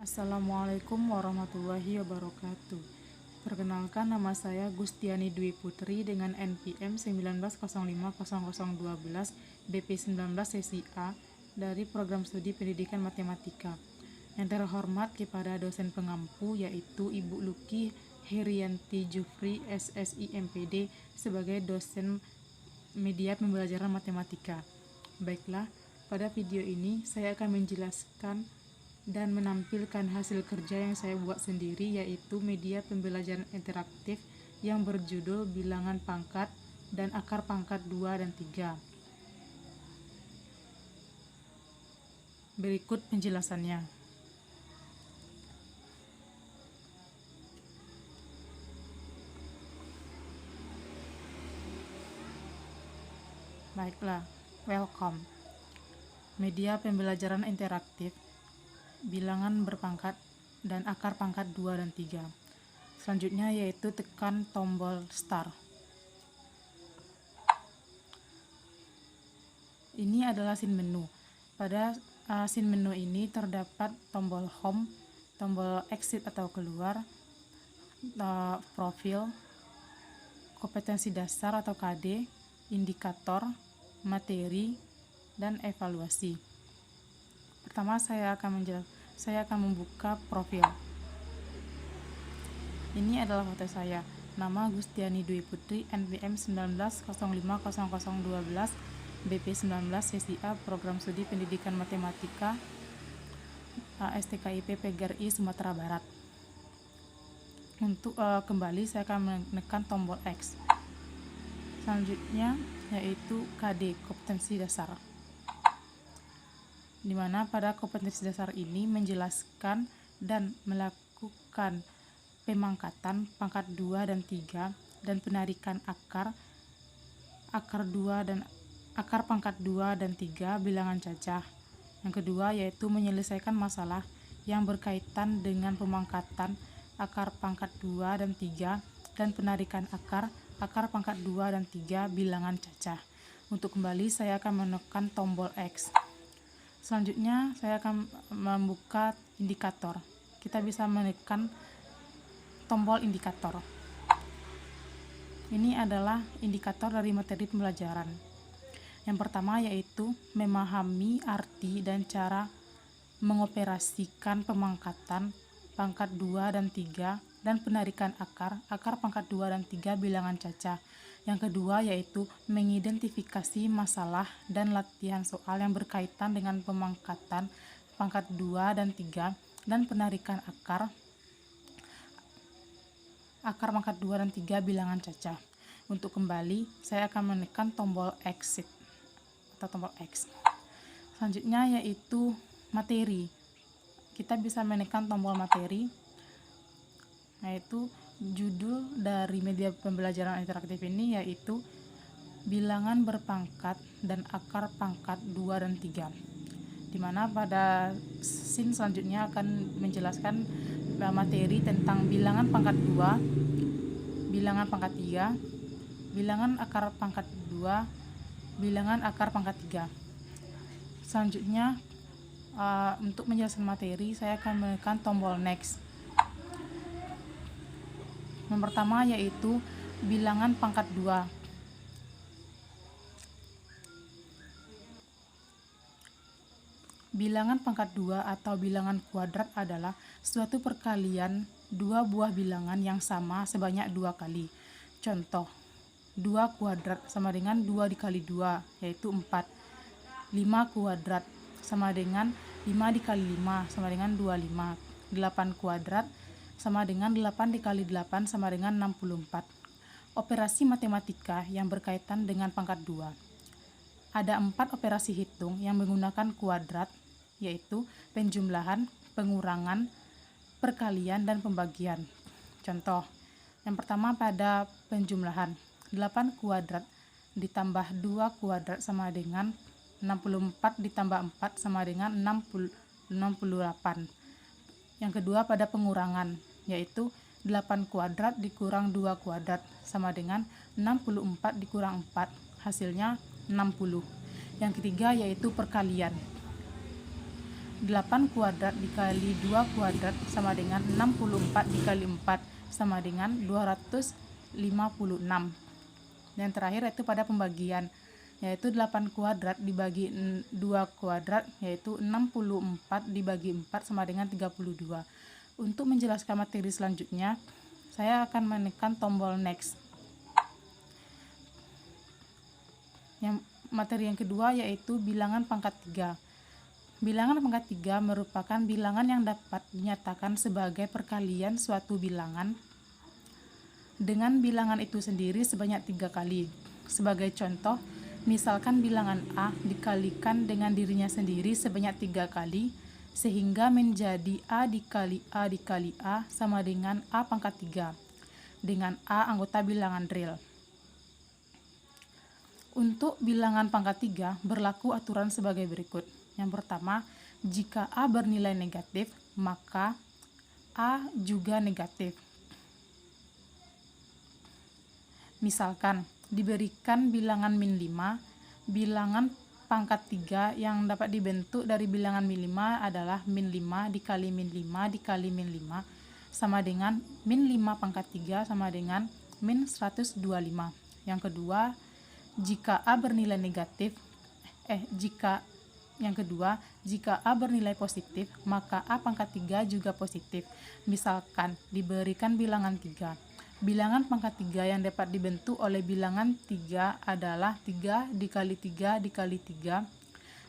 Assalamualaikum warahmatullahi wabarakatuh. Perkenalkan, nama saya Gustiani Dwi Putri dengan NPM 19050012 BP19 sesi A dari Program Studi Pendidikan Matematika. Yang terhormat kepada dosen pengampu yaitu Ibu Luki Herianti Jufri SSI MPD sebagai dosen media pembelajaran matematika. Baiklah, pada video ini saya akan menjelaskan dan menampilkan hasil kerja yang saya buat sendiri, yaitu media pembelajaran interaktif yang berjudul bilangan pangkat dan akar pangkat 2 dan 3. Berikut penjelasannya. Baiklah, welcome. Media pembelajaran interaktif, bilangan berpangkat, dan akar pangkat 2 dan 3. Selanjutnya yaitu tekan tombol start. Ini adalah scene menu. Pada scene menu ini terdapat tombol home, tombol exit atau keluar, profil, kompetensi dasar atau KD, indikator, materi, dan evaluasi. Pertama saya akan membuka profil. Ini adalah foto saya. Nama Gustiani Dwi Putri, NPM 19050012 BP19 sesi A Program Studi Pendidikan Matematika STKIP PGRI Sumatera Barat. Untuk kembali saya akan menekan tombol X. Selanjutnya yaitu KD, kompetensi dasar, di mana pada kompetensi dasar ini menjelaskan dan melakukan pemangkatan pangkat 2 dan 3 dan penarikan akar 2 dan akar pangkat 2 dan 3 bilangan cacah. Yang kedua yaitu menyelesaikan masalah yang berkaitan dengan pemangkatan akar pangkat 2 dan 3 dan penarikan akar pangkat 2 dan 3 bilangan cacah. Untuk kembali saya akan menekan tombol X. Selanjutnya saya akan membuka indikator. Kita bisa menekan tombol indikator. Ini adalah indikator dari materi pembelajaran. Yang pertama yaitu memahami arti dan cara mengoperasikan pemangkatan pangkat 2 dan 3 dan penarikan akar pangkat 2 dan 3 bilangan cacah. Yang kedua yaitu mengidentifikasi masalah dan latihan soal yang berkaitan dengan pemangkatan pangkat 2 dan 3 dan penarikan akar pangkat 2 dan 3 bilangan cacah. Untuk kembali, saya akan menekan tombol exit atau tombol X. Selanjutnya yaitu materi. Kita bisa menekan tombol materi, yaitu judul dari media pembelajaran interaktif ini yaitu bilangan berpangkat dan akar pangkat 2 dan 3, di mana pada scene selanjutnya akan menjelaskan materi tentang bilangan pangkat 2, bilangan pangkat 3, bilangan akar pangkat 2, bilangan akar pangkat 3. Selanjutnya untuk menjelaskan materi saya akan menekan tombol next. Yang pertama yaitu bilangan pangkat 2. Bilangan pangkat 2 atau bilangan kuadrat adalah suatu perkalian dua buah bilangan yang sama sebanyak 2 kali. Contoh, 2 kuadrat sama dengan 2 dikali 2 yaitu 4. 5 kuadrat sama dengan 5 dikali 5 sama dengan 25. 8 kuadrat sama dengan 8 dikali 8 sama dengan 64. Operasi matematika yang berkaitan dengan pangkat 2. Ada 4 operasi hitung yang menggunakan kuadrat, yaitu penjumlahan, pengurangan, perkalian, dan pembagian. Contoh, yang pertama pada penjumlahan, 8 kuadrat ditambah 2 kuadrat sama dengan 64 ditambah 4 sama dengan 68. Yang kedua pada pengurangan, yaitu 8 kuadrat dikurang 2 kuadrat sama dengan 64 dikurang 4, hasilnya 60. Yang ketiga yaitu perkalian. 8 kuadrat dikali 2 kuadrat sama dengan 64 dikali 4 sama dengan 256. Dan terakhir yaitu pada pembagian, yaitu 8 kuadrat dibagi 2 kuadrat, yaitu 64 dibagi 4 sama dengan 32. Untuk menjelaskan materi selanjutnya, saya akan menekan tombol next. Materi yang kedua yaitu bilangan pangkat 3. Bilangan pangkat 3 merupakan bilangan yang dapat dinyatakan sebagai perkalian suatu bilangan dengan bilangan itu sendiri sebanyak 3 kali. Sebagai contoh, misalkan bilangan A dikalikan dengan dirinya sendiri sebanyak 3 kali, sehingga menjadi A dikali A dikali A sama dengan A pangkat 3, dengan A anggota bilangan real. Untuk bilangan pangkat 3 berlaku aturan sebagai berikut. Yang pertama, jika A bernilai negatif, maka A juga negatif. Misalkan, diberikan bilangan min 5, bilangan pangkat 3 yang dapat dibentuk dari bilangan min 5 adalah min 5 dikali min 5 dikali min 5 sama dengan min 5 pangkat 3 sama dengan min 125. Yang kedua, jika A bernilai negatif, jika A bernilai positif, maka A pangkat 3 juga positif. Misalkan, diberikan bilangan 3. Bilangan pangkat 3 yang dapat dibentuk oleh bilangan 3 adalah 3 dikali 3 dikali 3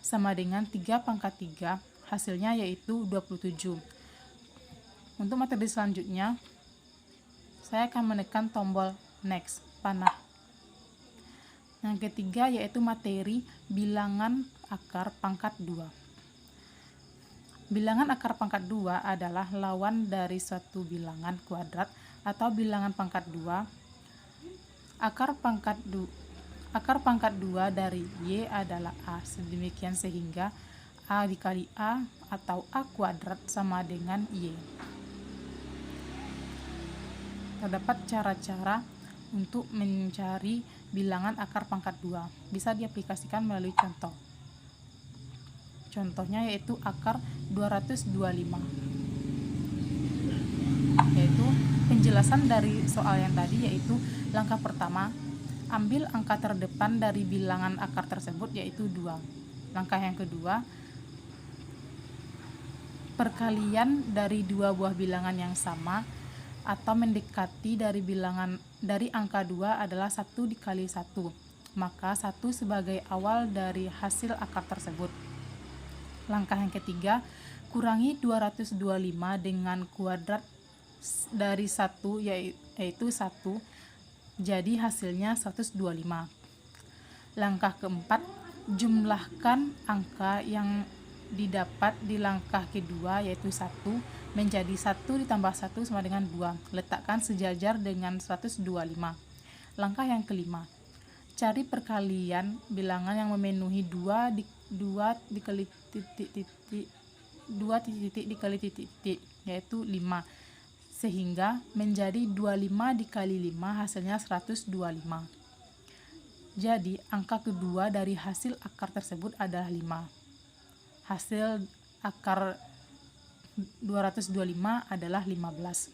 sama dengan 3 pangkat 3, hasilnya yaitu 27. Untuk materi selanjutnya, saya akan menekan tombol next, panah. Yang ketiga yaitu materi bilangan akar pangkat 2. Bilangan akar pangkat 2 adalah lawan dari suatu bilangan kuadrat atau bilangan pangkat 2. Akar pangkat 2 dari Y adalah A, sedemikian sehingga A dikali A atau A kuadrat sama dengan Y. Terdapat cara-cara untuk mencari bilangan akar pangkat 2. Bisa diaplikasikan melalui contoh. Contohnya yaitu akar 225. Yaitu penjelasan dari soal yang tadi, yaitu langkah pertama, ambil angka terdepan dari bilangan akar tersebut yaitu 2. Langkah yang kedua, perkalian dari dua buah bilangan yang sama atau mendekati dari angka 2 adalah 1 dikali 1, maka 1 sebagai awal dari hasil akar tersebut. Langkah yang ketiga, kurangi 225 dengan kuadrat dari 1 yaitu 1, jadi hasilnya 125. Langkah keempat, jumlahkan angka yang didapat di langkah kedua yaitu 1 menjadi 1 ditambah 1 sama dengan 2. Letakkan sejajar dengan 125. Langkah yang kelima, cari perkalian bilangan yang memenuhi 2 dikali titik yaitu 5, sehingga menjadi 25 dikali 5 hasilnya 125. Jadi angka kedua dari hasil akar tersebut adalah 5. Hasil akar 225 adalah 15.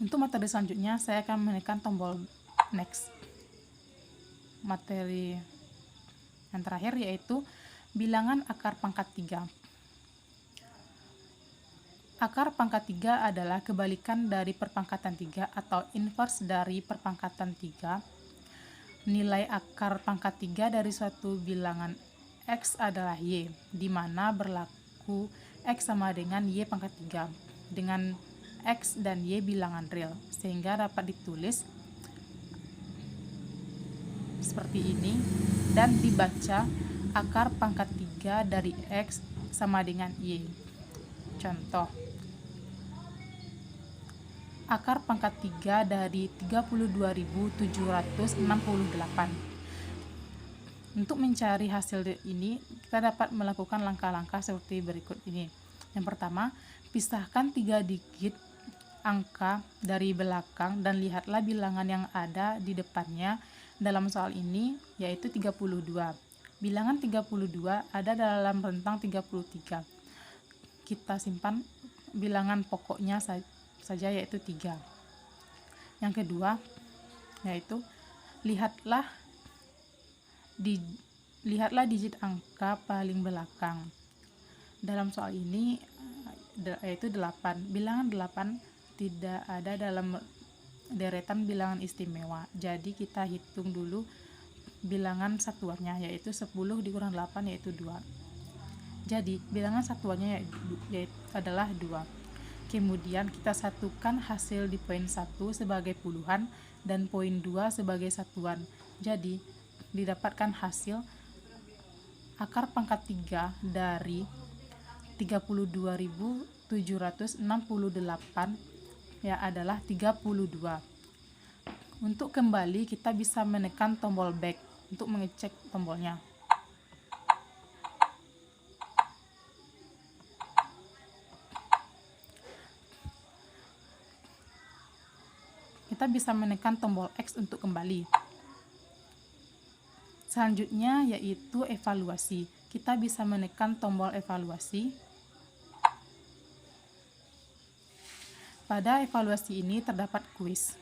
Untuk materi selanjutnya, saya akan menekan tombol next. Materi yang terakhir yaitu bilangan akar pangkat 3. Akar pangkat 3 adalah kebalikan dari perpangkatan 3 atau inverse dari perpangkatan 3. Nilai akar pangkat 3 dari suatu bilangan X adalah Y, di mana berlaku X sama dengan Y pangkat 3, dengan X dan Y bilangan real, sehingga dapat ditulis seperti ini dan dibaca akar pangkat 3 dari X sama dengan Y. Contoh, akar pangkat 3 dari 32.768. Untuk mencari hasil ini, kita dapat melakukan langkah-langkah seperti berikut ini. Yang pertama, pisahkan 3 digit angka dari belakang dan lihatlah bilangan yang ada di depannya dalam soal ini, yaitu 32. Bilangan 32 ada dalam rentang 33. kita simpan bilangan pokoknya saja, yaitu 3. Yang kedua yaitu lihatlah digit angka paling belakang. Dalam soal ini yaitu 8. Bilangan 8 tidak ada dalam deretan bilangan istimewa. Jadi kita hitung dulu bilangan satuannya, yaitu 10 dikurang 8 yaitu 2. Jadi bilangan satuannya adalah 2. Kemudian kita satukan hasil di poin 1 sebagai puluhan dan poin 2 sebagai satuan. Jadi didapatkan hasil akar pangkat 3 dari 32.768 ya adalah 32. Untuk kembali kita bisa menekan tombol back untuk mengecek tombolnya. Kita bisa menekan tombol X untuk kembali. Selanjutnya yaitu evaluasi. Kita bisa menekan tombol evaluasi. Pada evaluasi ini terdapat kuis.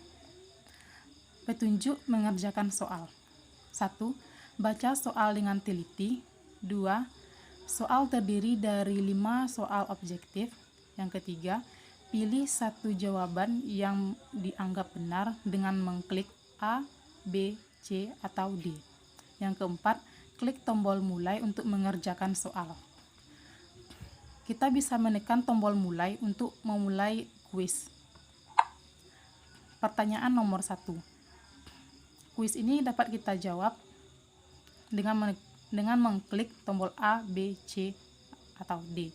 Petunjuk mengerjakan soal. 1. Baca soal dengan teliti. 2. Soal terdiri dari 5 soal objektif. Yang ketiga, pilih satu jawaban yang dianggap benar dengan mengklik A, B, C, atau D. Yang keempat, klik tombol mulai untuk mengerjakan soal. Kita bisa menekan tombol mulai untuk memulai kuis. Pertanyaan nomor 1. Kuis ini dapat kita jawab dengan mengklik tombol A, B, C, atau D.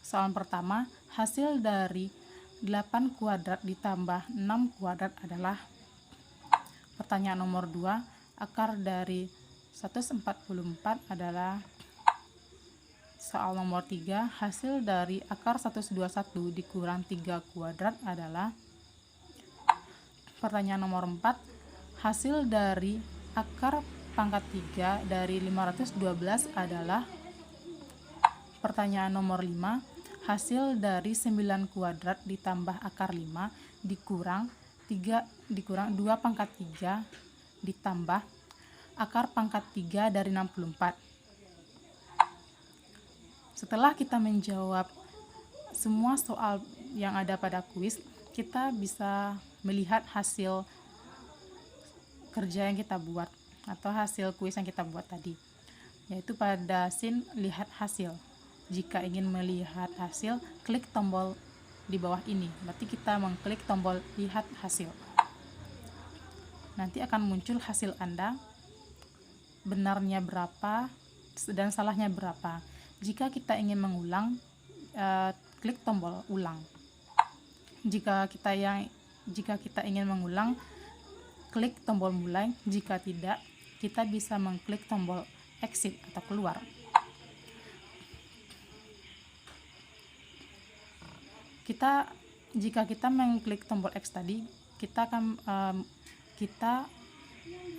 Soal pertama, hasil dari 8 kuadrat ditambah 6 kuadrat adalah. Pertanyaan nomor 2, akar dari 144 adalah. Soal nomor 3, hasil dari akar 121 dikurang 3 kuadrat adalah. Pertanyaan nomor 4, hasil dari akar pangkat 3 dari 512 adalah. Pertanyaan nomor 5, hasil dari 9 kuadrat ditambah akar 5 dikurang 2 pangkat 3 ditambah akar pangkat 3 dari 64. Setelah kita menjawab semua soal yang ada pada kuis, kita bisa melihat hasil kerja yang kita buat atau hasil kuis yang kita buat tadi, yaitu pada scene lihat hasil. Jika ingin melihat hasil, klik tombol di bawah ini. Berarti kita mengklik tombol lihat hasil. Nanti akan muncul hasil Anda, benarnya berapa dan salahnya berapa. Jika kita ingin mengulang, klik tombol ulang. Jika kita ingin mengulang, klik tombol mulai. Jika tidak, kita bisa mengklik tombol exit atau keluar. Jika kita mengklik tombol X tadi, kita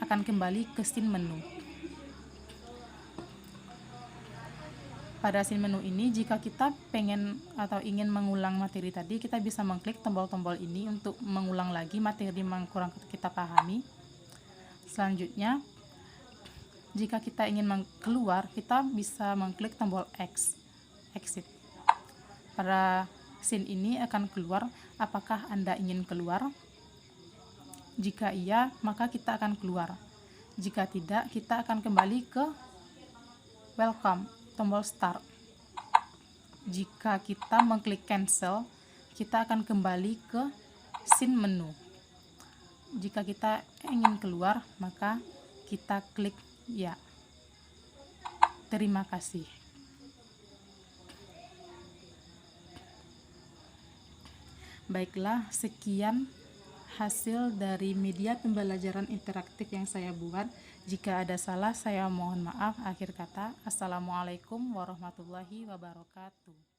akan kembali ke scene menu. Pada scene menu ini, jika kita pengen atau ingin mengulang materi tadi, kita bisa mengklik tombol-tombol ini untuk mengulang lagi materi yang kurang kita pahami. Selanjutnya, jika kita ingin keluar, kita bisa mengklik tombol X, exit. Pada scene ini akan keluar, apakah Anda ingin keluar? Jika iya, maka kita akan keluar. Jika tidak, kita akan kembali ke welcome, tombol start. Jika kita mengklik cancel, kita akan kembali ke scene menu. Jika kita ingin keluar, maka kita klik ya. Terima kasih. Baiklah, sekian hasil dari media pembelajaran interaktif yang saya buat. Jika ada salah, saya mohon maaf. Akhir kata, Assalamualaikum warahmatullahi wabarakatuh.